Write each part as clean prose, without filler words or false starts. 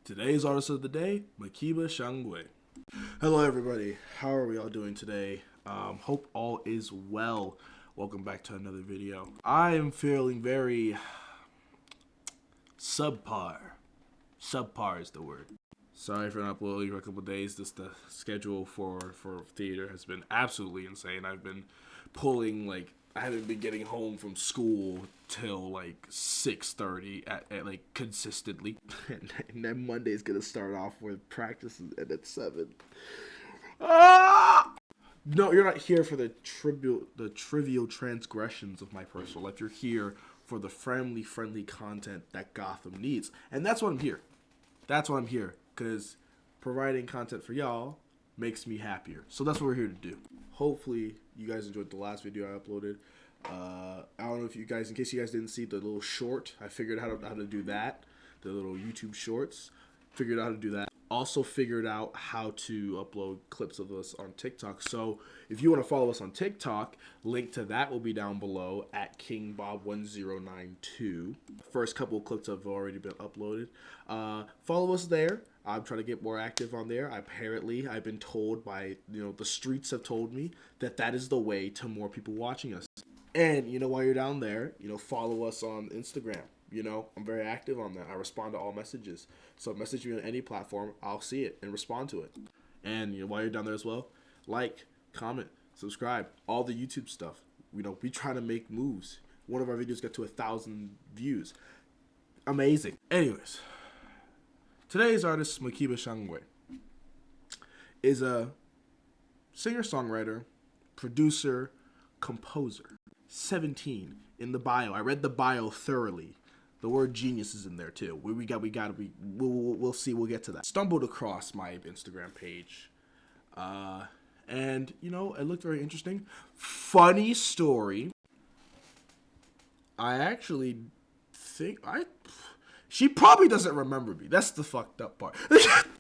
Today's artist of the day, Makeba Shangwe. Hello everybody, how are we all doing today? Hope all is well. Welcome back to another video. I am feeling very subpar. Subpar is the word. Sorry for not uploading for a couple of days. The schedule for theater has been absolutely insane. I've been pulling, I haven't been getting home from school till 6:30 at consistently. And then Monday's gonna start off with practices and at 7. No, you're not here for the trivial transgressions of my personal life. You're here for the family-friendly content that Gotham needs. And that's what I'm here. That's why I'm here. Because providing content for y'all makes me happier. So that's what we're here to do. Hopefully you guys enjoyed the last video I uploaded. I don't know if you guys, in case you guys didn't see the little short, I figured out how to do that. The little YouTube shorts. Figured out how to do that. Also figured out how to upload clips of us on TikTok. So if you want to follow us on TikTok, link to that will be down below at KingBob1092. First couple of clips have already been uploaded. Follow us there. I'm trying to get more active on there. Apparently, I've been told by, the streets have told me that is the way to more people watching us. And, while you're down there, follow us on Instagram. I'm very active on that. I respond to all messages. So message me on any platform. I'll see it and respond to it. And while you're down there as well, like, comment, subscribe, all the YouTube stuff. We try to make moves. One of our videos got to 1,000 views. Amazing. Anyways, today's artist, Makeba Shangwe, is a singer-songwriter, producer, composer. 17 in the bio. I read the bio thoroughly. The word genius is in there too. We'll see. We'll get to that. Stumbled across my Instagram page, and it looked very interesting. Funny story. I actually think she probably doesn't remember me. That's the fucked up part.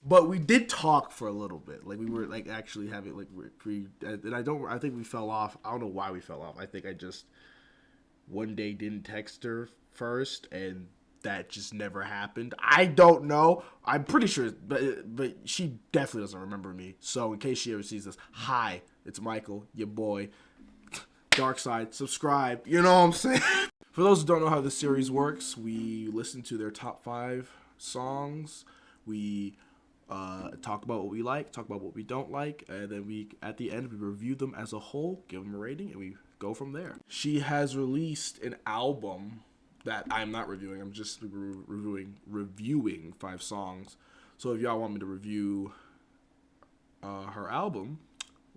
But we did talk for a little bit. We were actually having and I think we fell off. I don't know why we fell off. I think I just one day didn't text her first, and that just never happened. I don't know. I'm pretty sure, but she definitely doesn't remember me. So in case she ever sees this, hi, it's Michael, your boy. Dark Side, subscribe. You know what I'm saying? For those who don't know how this series works, we listen to their top 5 songs. We talk about what we like, talk about what we don't like, and then at the end, we review them as a whole, give them a rating, and we go from there. She has released an album that I'm not reviewing. I'm just reviewing 5 songs. So if y'all want me to review her album,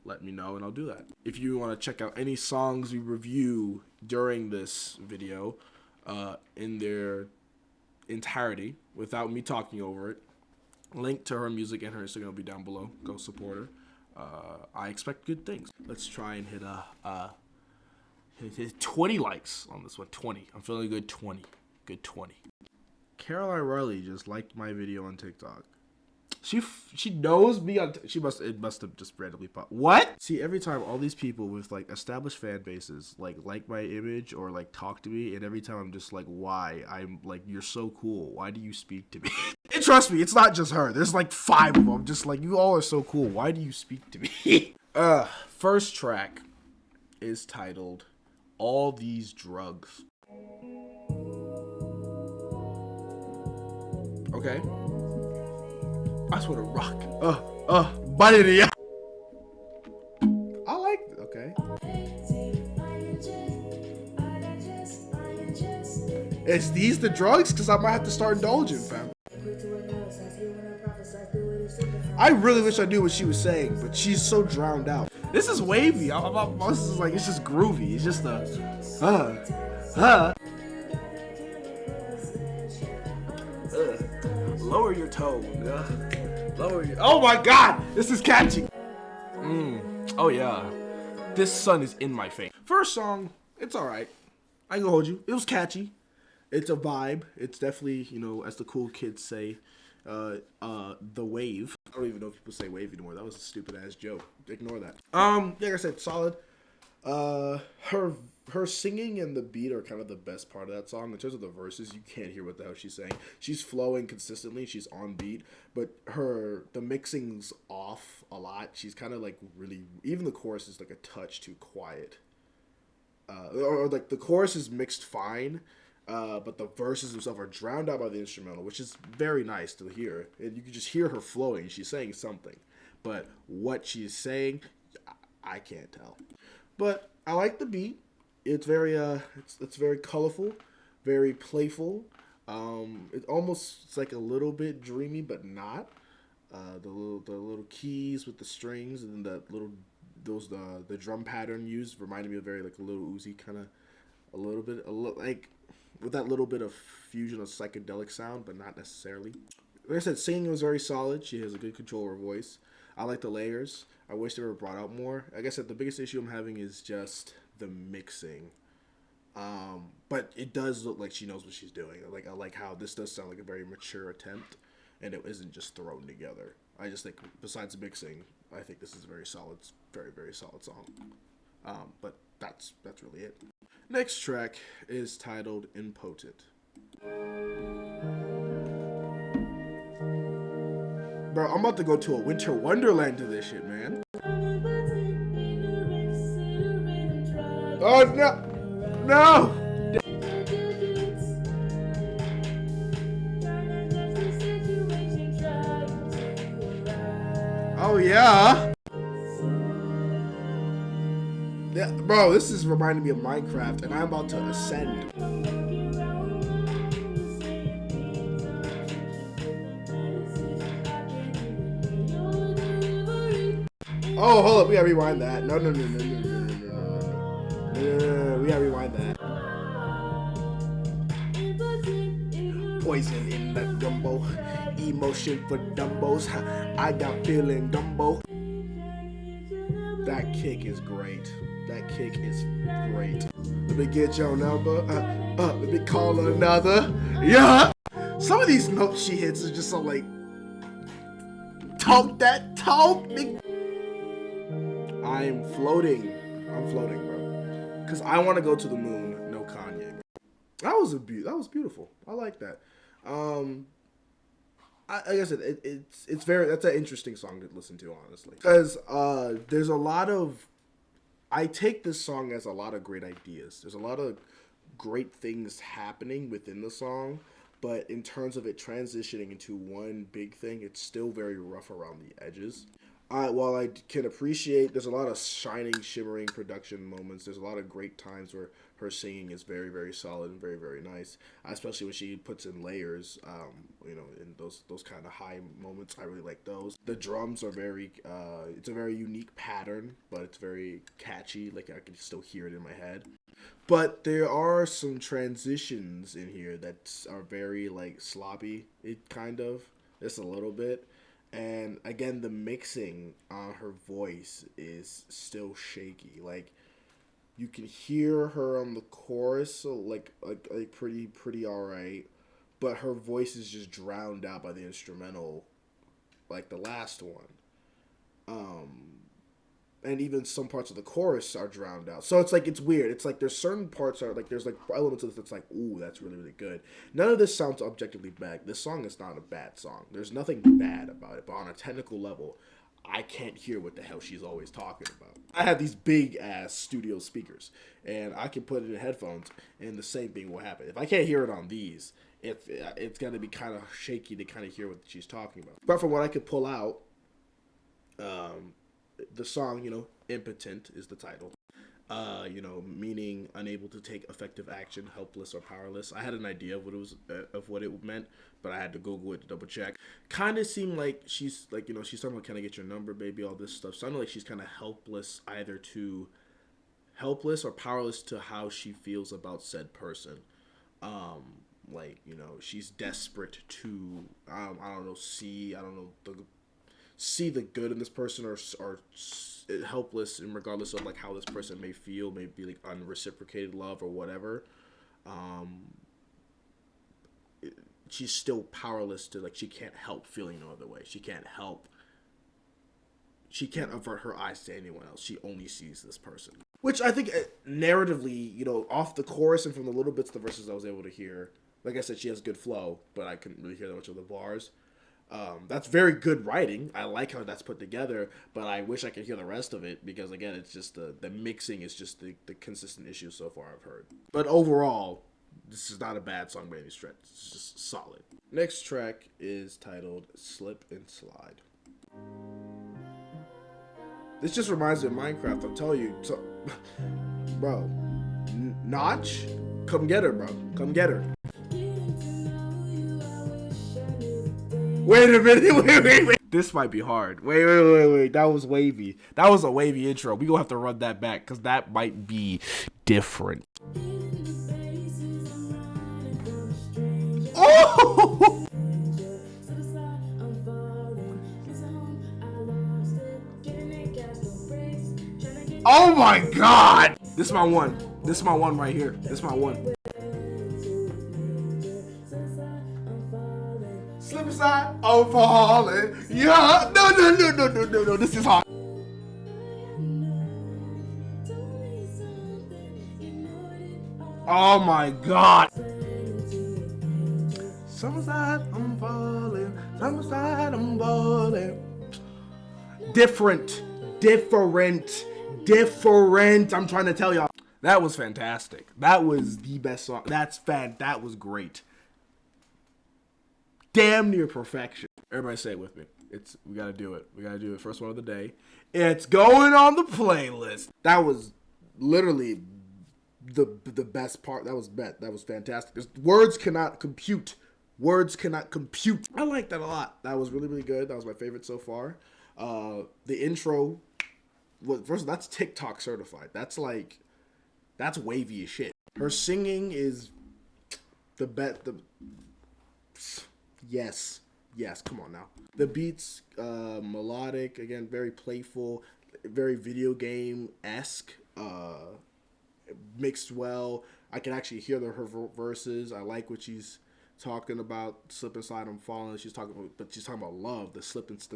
let me know and I'll do that. If you want to check out any songs we review during this video in their entirety without me talking over it, link to her music and her Instagram will be down below. Go support her. I expect good things. Let's try and hit 20 likes on this one. 20. I'm feeling good. 20. Good 20. Caroline Riley just liked my video on TikTok. She knows me on. It must have just randomly popped. What? See, every time all these people with established fan bases like my image or talk to me, and every time I'm just why? I'm you're so cool. Why do you speak to me? And trust me, it's not just her. There's 5 of them. Just you all are so cool. Why do you speak to me? First track is titled All These Drugs. Okay. I just want to rock. Buddy. I like it. Okay. Is these the drugs? Because I might have to start indulging, fam. I really wish I knew what she was saying, but she's so drowned out. This is wavy. This is it's just groovy. It's just lower your tone. Oh my god, this is catchy. Oh yeah, this sun is in my face. First song, it's all right. I can hold you. It was catchy. It's a vibe. It's definitely, as the cool kids say, the wave. I don't even know if people say wave anymore. That was a stupid ass joke. Ignore that. Like I said, solid. Her her singing and the beat are kind of the best part of that song. In terms of the verses, you can't hear what the hell she's saying. She's flowing consistently. She's on beat, but the mixing's off a lot. She's kind of like really, even the chorus is like a touch too quiet. Or like the chorus is mixed fine, but the verses themselves are drowned out by the instrumental, which is very nice to hear. And you can just hear her flowing. She's saying something, but what she's saying, I can't tell. But I like the beat. It's very it's very colorful, very playful. It's like a little bit dreamy, but not. The little keys with the strings and that little the drum pattern used reminded me of very like a little Uzi kind of like with that little bit of fusion of psychedelic sound, but not necessarily. Like I said, singing was very solid. She has a good control of her voice. I like the layers. I wish they were brought out more. Like I said, the biggest issue I'm having is just the mixing. But it does look like she knows what she's doing. I like how this does sound like a very mature attempt, and it isn't just thrown together. I just think, besides mixing, I think this is a very very solid song. But that's really it. Next track is titled Impotent. Bro, I'm about to go to a winter wonderland to this shit, man. Oh, no! No! Oh, yeah! Yeah, bro, this is reminding me of Minecraft, and I'm about to ascend. Oh, hold up, we gotta rewind that. No. We gotta rewind that. Poison in the gumbo, emotion for dumbos. I got feeling gumbo. That kick is great. Let me get your number. Let me call another. Yeah. Some of these notes she hits is just so like, talk that talk. I'm floating, bro. Cause I want to go to the moon. No Kanye. That was beautiful. I like that. Like I said, it's that's an interesting song to listen to, honestly. Because there's a lot of, I take this song as a lot of great ideas. There's a lot of great things happening within the song, but in terms of it transitioning into one big thing, it's still very rough around the edges. While I can appreciate, there's a lot of shining, shimmering production moments. There's a lot of great times where her singing is very, very solid and very, very nice. Especially when she puts in layers, in those kind of high moments. I really like those. The drums are very, it's a very unique pattern, but it's very catchy. Like I can still hear it in my head. But there are some transitions in here that are very like sloppy. It kind of, just a little bit. And again, the mixing on her voice is still shaky. Like you can hear her on the chorus, so like pretty alright, but her voice is just drowned out by the instrumental, like the last one. And even some parts of the chorus are drowned out. So it's like, it's weird. It's like there's certain parts are like, there's like elements of this that's like, ooh, that's really, really good. None of this sounds objectively bad. This song is not a bad song. There's nothing bad about it. But on a technical level, I can't hear what the hell she's always talking about. I have these big ass studio speakers, and I can put it in headphones, and the same thing will happen. If I can't hear it on these, it's going to be kind of shaky to kind of hear what she's talking about. But from what I could pull out, the song, Impotent is the title. Meaning unable to take effective action, helpless or powerless. I had an idea of what it meant, but I had to Google it to double check. Kind of seemed like she's like, she's talking about, can I get your number, baby, all this stuff. Sounded like she's kind of helpless or powerless to how she feels about said person. She's desperate to, see the good in this person, or helpless in regardless of like how this person may feel, maybe like unreciprocated love or whatever. She's still powerless to, like, she can't help feeling no other way. She can't avert her eyes to anyone else. She only sees this person. Which I think narratively, you know, off the chorus and from the little bits of the verses I was able to hear, like I said, she has good flow, but I couldn't really hear that much of the bars. That's very good writing. I like how that's put together, but I wish I could hear the rest of it because again, it's just the mixing is just the consistent issue so far I've heard. But overall, this is not a bad song by any stretch. It's just solid. Next track is titled "Slip and Slide." This just reminds me of Minecraft. I'll tell you, so, bro. Notch, come get her, bro. Come get her. Wait a minute, wait. This might be hard. Wait. That was wavy. That was a wavy intro. We gonna have to run that back because that might be different. Oh! Oh my God! This is my one. This is my one right here. This is my one. Slip aside, I'm falling. Yeah. No. This is hot. Oh my God. Summerside, I'm falling. Summerside, I'm falling. Different. I'm trying to tell y'all. That was fantastic. That was the best song. That was great. Damn near perfection. Everybody say it with me. We gotta do it. We gotta do it. First one of the day. It's going on the playlist. That was literally the best part. That was fantastic. Words cannot compute. I like that a lot. That was really, really good. That was my favorite so far. The intro was, first of all, that's TikTok certified. That's wavy as shit. Her singing is the best. Yes, come on now. The beats, melodic, again, very playful, very video game-esque, mixed well. I can actually hear her verses. I like what she's talking about. Slip and slide, I'm falling. She's talking about love, the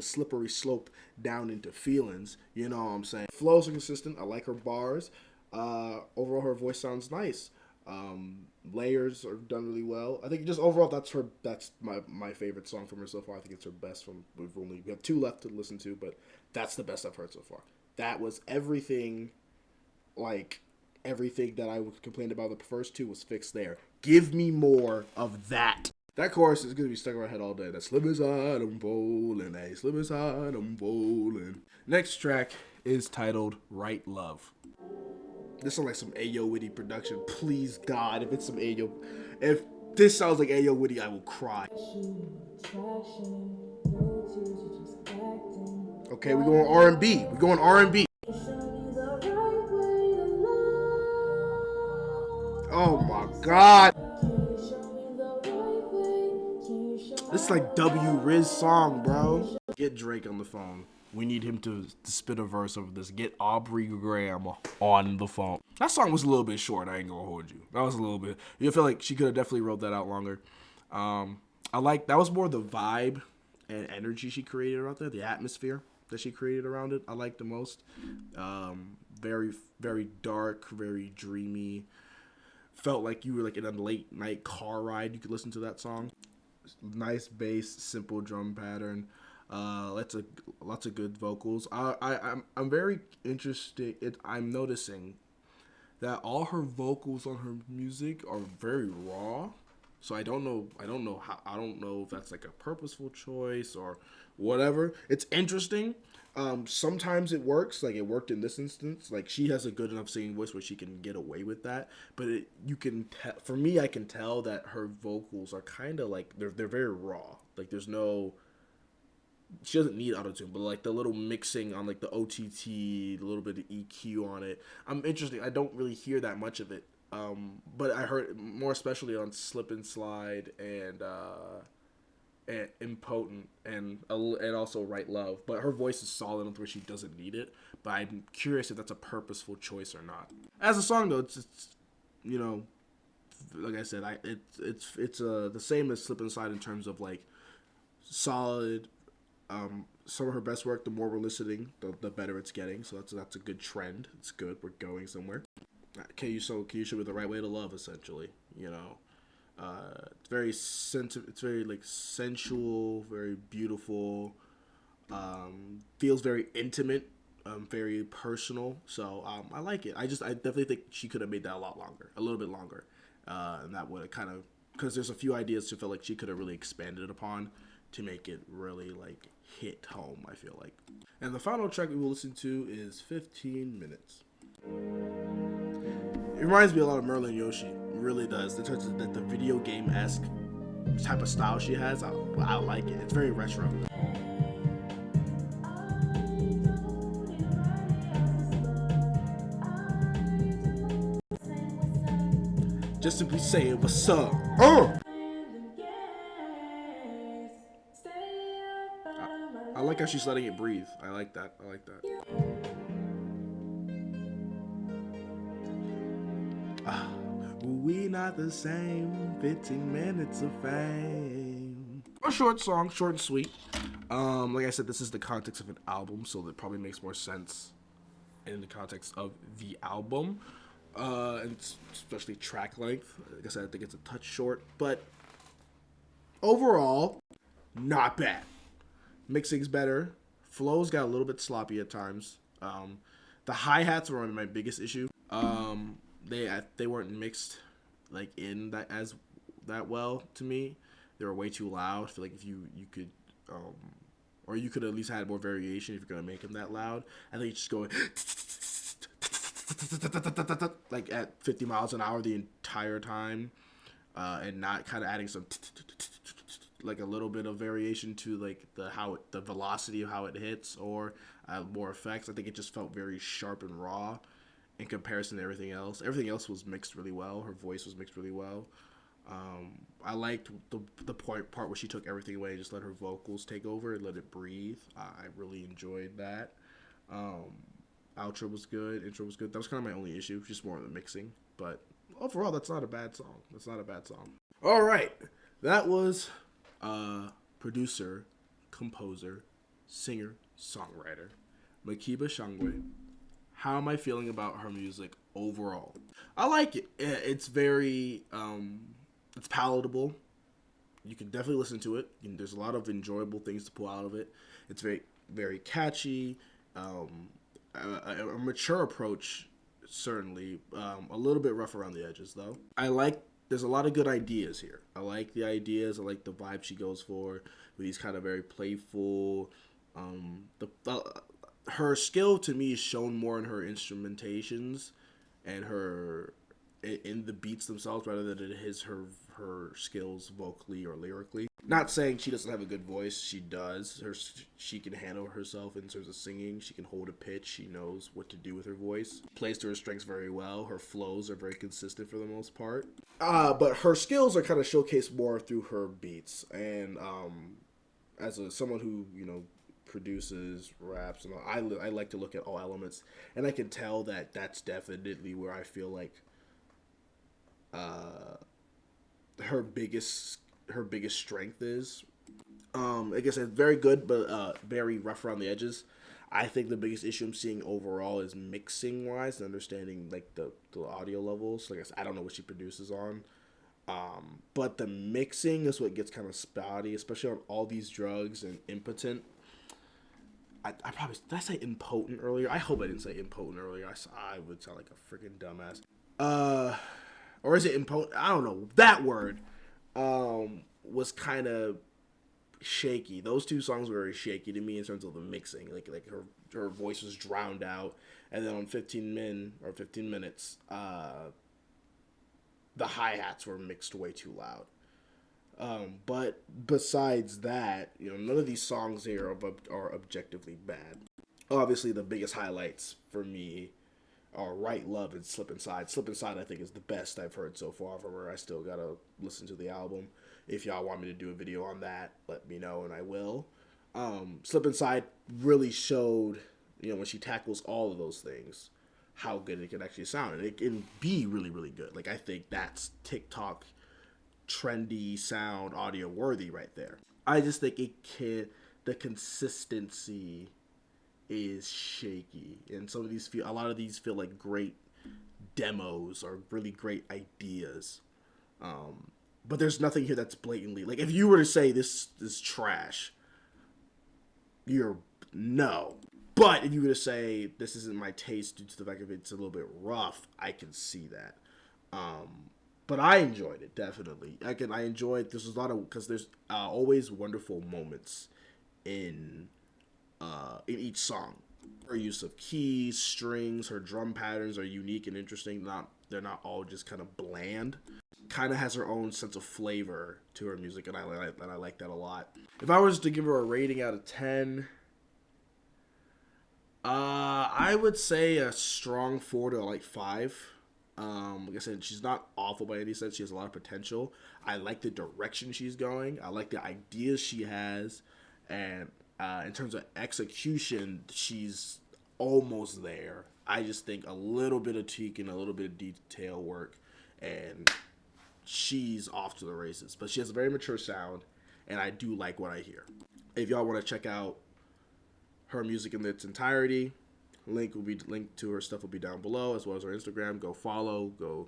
slippery slope down into feelings. You know what I'm saying? Flows are consistent. I like her bars. Overall, her voice sounds nice. Layers are done really well. I think just overall that's my favorite song from her so far. I think it's her best from we have two left to listen to, but that's the best I've heard so far. That was everything that I complained about the first two was fixed there. Give me more of that. That chorus is gonna be stuck in my head all day. That slip inside, I'm bowling, hey, slip inside, I'm bowling. Next track is titled Right Love. This sounds like some Ayo Witty production. Please, God, if it's some Ayo... If this sounds like Ayo Witty, I will cry. Okay, we're going R&B. Oh, my God. This is like W. Riz song, bro. Get Drake on the phone. We need him to spit a verse over this. Get Aubrey Graham on the phone. That song was a little bit short. I ain't gonna hold you. That was a little bit. You feel like she could have definitely wrote that out longer. That was more the vibe and energy she created around there. The atmosphere that she created around it, I liked the most. Very, very dark, very dreamy. Felt like you were like in a late night car ride. You could listen to that song. Nice bass, simple drum pattern. Lots of good vocals. I'm very interested. I'm noticing that all her vocals on her music are very raw. So I don't know if that's like a purposeful choice or whatever. It's interesting. Sometimes it works. Like it worked in this instance. Like she has a good enough singing voice where she can get away with that. But for me, I can tell that her vocals are kind of like they're very raw. Like there's no. She doesn't need autotune, but like the little mixing on like the OTT, a little bit of EQ on it. I'm interested. I don't really hear that much of it. But I heard more especially on Slip and Slide and Impotent and also Right Love. But her voice is solid enough where she doesn't need it. But I'm curious if that's a purposeful choice or not. As a song though, it's you know, like I said, it's the same as Slip and Slide in terms of like solid. Some of her best work, the more we're listening, the better it's getting. So that's a good trend. It's good. We're going somewhere. Kyushu with the right way to love, essentially. You know, it's very it's very like sensual, very beautiful. Feels very intimate, very personal. So I like it. I definitely think she could have made that a little bit longer, and that would kind of, because there's a few ideas she felt like she could have really expanded upon to make it really like hit home, I feel like. And the final track we will listen to is 15 Minutes. It reminds me a lot of Merlin Yoshi. It really does. In terms of the video game-esque type of style she has, I like it. It's very retro. Just simply saying what's up. I like how she's letting it breathe. I like that. We not the same. 15 minutes of fame. A short song, short and sweet. Like I said, this is the context of an album, so that probably makes more sense in the context of the album. And especially track length. Like I said, I think it's a touch short, but overall, not bad. Mixing's better. Flows got a little bit sloppy at times. The hi-hats were my biggest issue. They weren't mixed like in that well to me. They were way too loud. I feel like if you could or you could at least had more variation if you're gonna make them that loud. I think just going like at 50 miles an hour the entire time, and not kind of adding some like a little bit of variation to like the velocity of how it hits, or more effects. I think it just felt very sharp and raw in comparison to everything else. Everything else was mixed really well. Her voice was mixed really well. I liked the part where she took everything away and just let her vocals take over and let it breathe. I really enjoyed that. Outro was good. Intro was good. That was kind of my only issue, just more of the mixing. But overall, that's not a bad song. All right. That was producer, composer, singer, songwriter, Makeba Shangwe. How am I feeling about her music overall? I like it. It's very, it's palatable. You can definitely listen to it. There's a lot of enjoyable things to pull out of it. It's very, very catchy. A mature approach, certainly. A little bit rough around the edges, though. There's a lot of good ideas here. I like the ideas. I like the vibe she goes for with these kind of very playful. Her skill to me is shown more in her instrumentations and in the beats themselves rather than it is her skills vocally or lyrically. Not saying she doesn't have a good voice. She does. She can handle herself in terms of singing. She can hold a pitch. She knows what to do with her voice. Plays to her strengths very well. Her flows are very consistent for the most part. But her skills are kind of showcased more through her beats. And as someone who, produces, raps, and I like to look at all elements. And I can tell that that's definitely where I feel like her biggest strength is. Like I said, very good, but very rough around the edges. I think the biggest issue I'm seeing overall is mixing wise and understanding like the audio levels. Like I said, I don't know what she produces on. But the mixing is what gets kind of spotty, especially on All These Drugs and Impotent. I probably, did I say impotent earlier? I hope I didn't say impotent earlier. I would sound like a freaking dumbass. Or is it impotent? I don't know. That word was kind of shaky. Those two songs were very shaky to me in terms of the mixing. Like her voice was drowned out, and then on 15 minutes, the hi-hats were mixed way too loud. But besides that, none of these songs here are objectively bad. Obviously, the biggest highlights for me are Right Love and Slip Inside. Slip Inside, I think, is the best I've heard so far from her. I still gotta listen to the album. If y'all want me to do a video on that, let me know, and I will. Slip Inside really showed, when she tackles all of those things, how good it can actually sound. And it can be really, really good. Like, I think that's TikTok trendy sound audio worthy right there. I just think the consistency is shaky, and some of these feel, a lot of these feel like great demos or really great ideas. But there's nothing here that's blatantly like, if you were to say this is trash, you're no. But if you were to say this isn't my taste due to the fact that it's a little bit rough, I can see that. But I enjoyed it, definitely. I enjoyed. There's a lot of, because there's always wonderful moments in each song. Her use of keys, strings, her drum patterns are unique and interesting. They're not all just kind of bland. Kind of has her own sense of flavor to her music, and I like that a lot. If I was to give her a rating out of 10, I would say a strong 4 to like 5. Like I said, she's not awful by any sense. She has a lot of potential. I like the direction she's going. I like the ideas she has, and in terms of execution, she's almost there. I just think a little bit of tweaking, a little bit of detail work, and she's off to the races. But she has a very mature sound, and I do like what I hear. If y'all want to check out her music in its entirety, link to her stuff will be down below, as well as her Instagram. Go follow, go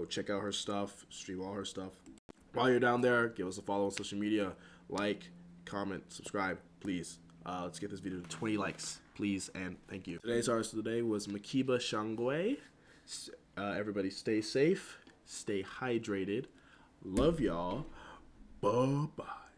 check out her stuff, stream all her stuff. While you're down there, give us a follow on social media, like, comment, subscribe, please. Let's get this video to 20 likes, please, and thank you. Today's artist of the day was Makeba Shangwe. Everybody stay safe, stay hydrated. Love y'all. Bye-bye.